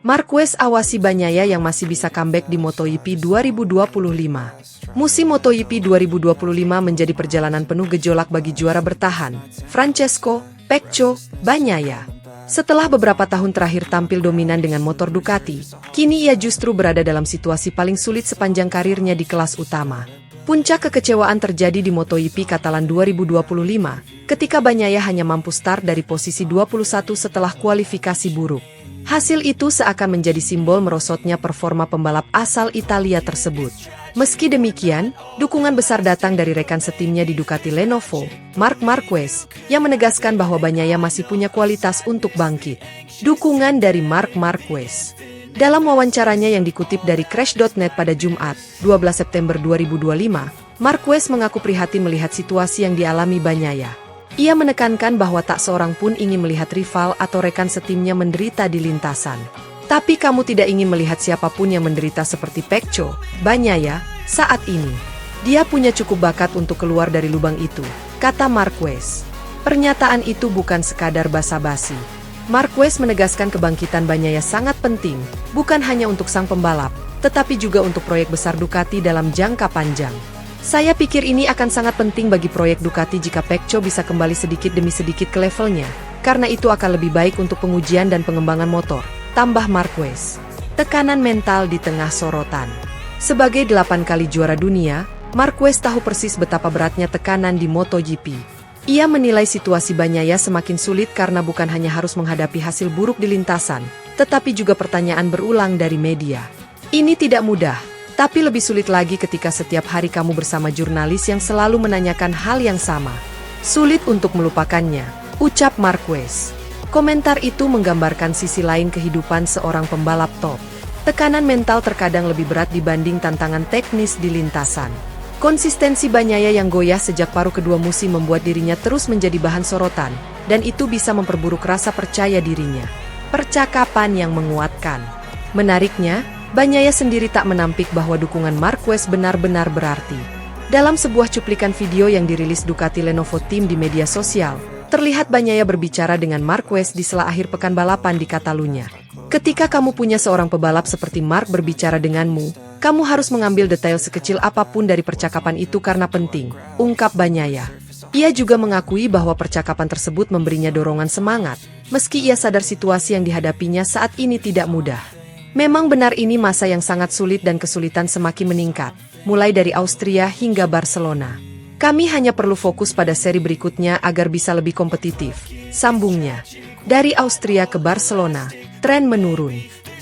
Marquez awasi Bagnaia yang masih bisa comeback di MotoGP 2025. Musim MotoGP 2025 menjadi perjalanan penuh gejolak bagi juara bertahan, Francesco Pecco Bagnaia. Setelah beberapa tahun terakhir tampil dominan dengan motor Ducati, kini ia justru berada dalam situasi paling sulit sepanjang karirnya di kelas utama. Puncak kekecewaan terjadi di MotoGP Catalan 2025, ketika Bagnaia hanya mampu start dari posisi 21 setelah kualifikasi buruk. Hasil itu seakan menjadi simbol merosotnya performa pembalap asal Italia tersebut. Meski demikian, dukungan besar datang dari rekan setimnya di Ducati Lenovo, Marc Marquez, yang menegaskan bahwa Bagnaia masih punya kualitas untuk bangkit. Dukungan dari Marc Marquez. Dalam wawancaranya yang dikutip dari Crash.net pada Jumat, 12 September 2025, Marquez mengaku prihatin melihat situasi yang dialami Bagnaia. Ia menekankan bahwa tak seorang pun ingin melihat rival atau rekan setimnya menderita di lintasan. Tapi kamu tidak ingin melihat siapapun yang menderita seperti Pecco Bagnaia saat ini. Dia punya cukup bakat untuk keluar dari lubang itu, kata Marquez. Pernyataan itu bukan sekadar basa-basi. Marquez menegaskan kebangkitan Bagnaia sangat penting, bukan hanya untuk sang pembalap, tetapi juga untuk proyek besar Ducati dalam jangka panjang. Saya pikir ini akan sangat penting bagi proyek Ducati jika Pecco bisa kembali sedikit demi sedikit ke levelnya, karena itu akan lebih baik untuk pengujian dan pengembangan motor, tambah Marquez. Tekanan mental di tengah sorotan. Sebagai 8 kali juara dunia, Marquez tahu persis betapa beratnya tekanan di MotoGP. Ia menilai situasi Bagnaia semakin sulit karena bukan hanya harus menghadapi hasil buruk di lintasan, tetapi juga pertanyaan berulang dari media. Ini tidak mudah. Tapi lebih sulit lagi ketika setiap hari kamu bersama jurnalis yang selalu menanyakan hal yang sama. Sulit untuk melupakannya, ucap Marquez. Komentar itu menggambarkan sisi lain kehidupan seorang pembalap top. Tekanan mental terkadang lebih berat dibanding tantangan teknis di lintasan. Konsistensi Bagnaia yang goyah sejak paruh kedua musim membuat dirinya terus menjadi bahan sorotan, dan itu bisa memperburuk rasa percaya dirinya. Percakapan yang menguatkan. Menariknya, Bagnaia sendiri tak menampik bahwa dukungan Marquez benar-benar berarti. Dalam sebuah cuplikan video yang dirilis Ducati Lenovo Team di media sosial, terlihat Bagnaia berbicara dengan Marquez di sela akhir pekan balapan di Catalunya. Ketika kamu punya seorang pebalap seperti Marc berbicara denganmu, kamu harus mengambil detail sekecil apapun dari percakapan itu karena penting, ungkap Bagnaia. Ia juga mengakui bahwa percakapan tersebut memberinya dorongan semangat, meski ia sadar situasi yang dihadapinya saat ini tidak mudah. Memang benar ini masa yang sangat sulit dan kesulitan semakin meningkat, mulai dari Austria hingga Barcelona. Kami hanya perlu fokus pada seri berikutnya agar bisa lebih kompetitif, sambungnya. Dari Austria ke Barcelona, tren menurun.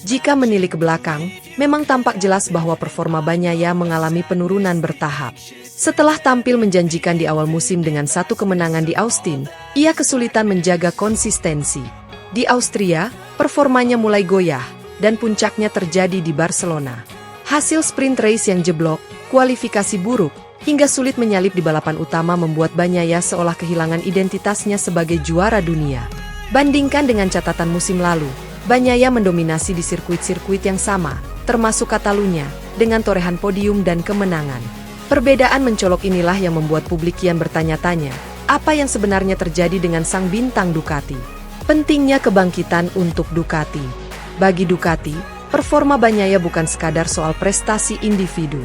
Jika menilik ke belakang, memang tampak jelas bahwa performa Bagnaia mengalami penurunan bertahap. Setelah tampil menjanjikan di awal musim dengan 1 kemenangan di Austin, ia kesulitan menjaga konsistensi. Di Austria, performanya mulai goyah, dan puncaknya terjadi di Barcelona. Hasil sprint race yang jeblok, kualifikasi buruk, hingga sulit menyalip di balapan utama membuat Bagnaia seolah kehilangan identitasnya sebagai juara dunia. Bandingkan dengan catatan musim lalu, Bagnaia mendominasi di sirkuit-sirkuit yang sama, termasuk Catalunya, dengan torehan podium dan kemenangan. Perbedaan mencolok inilah yang membuat publik kian bertanya-tanya, apa yang sebenarnya terjadi dengan sang bintang Ducati? Pentingnya kebangkitan untuk Ducati. Bagi Ducati, performa Bagnaia bukan sekadar soal prestasi individu.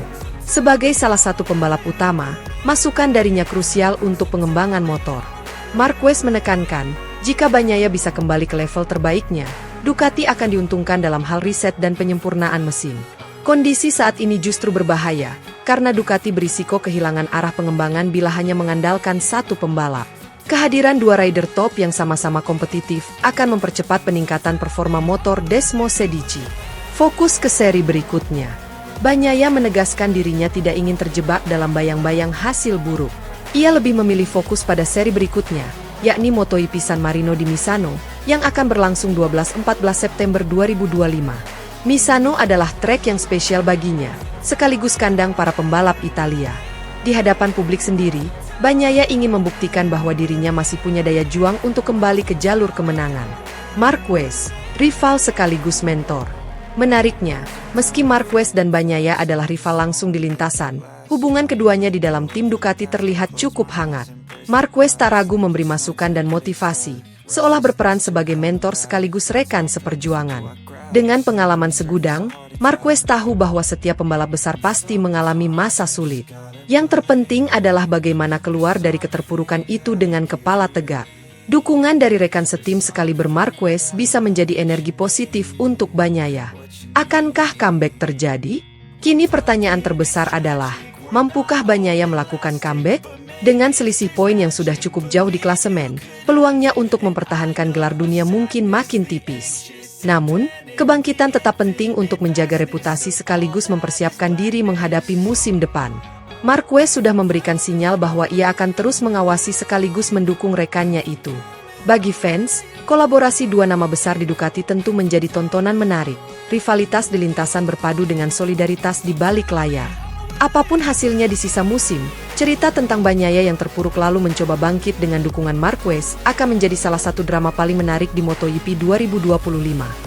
Sebagai salah satu pembalap utama, masukan darinya krusial untuk pengembangan motor. Marquez menekankan, jika Bagnaia bisa kembali ke level terbaiknya, Ducati akan diuntungkan dalam hal riset dan penyempurnaan mesin. Kondisi saat ini justru berbahaya, karena Ducati berisiko kehilangan arah pengembangan bila hanya mengandalkan satu pembalap. Kehadiran 2 rider top yang sama-sama kompetitif akan mempercepat peningkatan performa motor Desmo Sedici. Fokus ke seri berikutnya. Bagnaia menegaskan dirinya tidak ingin terjebak dalam bayang-bayang hasil buruk. Ia lebih memilih fokus pada seri berikutnya, yakni MotoGP San Marino di Misano, yang akan berlangsung 12-14 September 2025. Misano adalah trek yang spesial baginya, sekaligus kandang para pembalap Italia. Di hadapan publik sendiri, Bagnaia ingin membuktikan bahwa dirinya masih punya daya juang untuk kembali ke jalur kemenangan. Marquez, rival sekaligus mentor. Menariknya, meski Marquez dan Bagnaia adalah rival langsung di lintasan, hubungan keduanya di dalam tim Ducati terlihat cukup hangat. Marquez tak ragu memberi masukan dan motivasi, seolah berperan sebagai mentor sekaligus rekan seperjuangan. Dengan pengalaman segudang, Marquez tahu bahwa setiap pembalap besar pasti mengalami masa sulit. Yang terpenting adalah bagaimana keluar dari keterpurukan itu dengan kepala tegak. Dukungan dari rekan setim sekaliber Marquez bisa menjadi energi positif untuk Bagnaia. Akankah comeback terjadi? Kini pertanyaan terbesar adalah, mampukah Bagnaia melakukan comeback? Dengan selisih poin yang sudah cukup jauh di klasemen, peluangnya untuk mempertahankan gelar dunia mungkin makin tipis. Namun, kebangkitan tetap penting untuk menjaga reputasi sekaligus mempersiapkan diri menghadapi musim depan. Marquez sudah memberikan sinyal bahwa ia akan terus mengawasi sekaligus mendukung rekannya itu. Bagi fans, kolaborasi dua nama besar di Ducati tentu menjadi tontonan menarik. Rivalitas di lintasan berpadu dengan solidaritas di balik layar. Apapun hasilnya di sisa musim, cerita tentang Bagnaia yang terpuruk lalu mencoba bangkit dengan dukungan Marquez akan menjadi salah satu drama paling menarik di MotoGP 2025.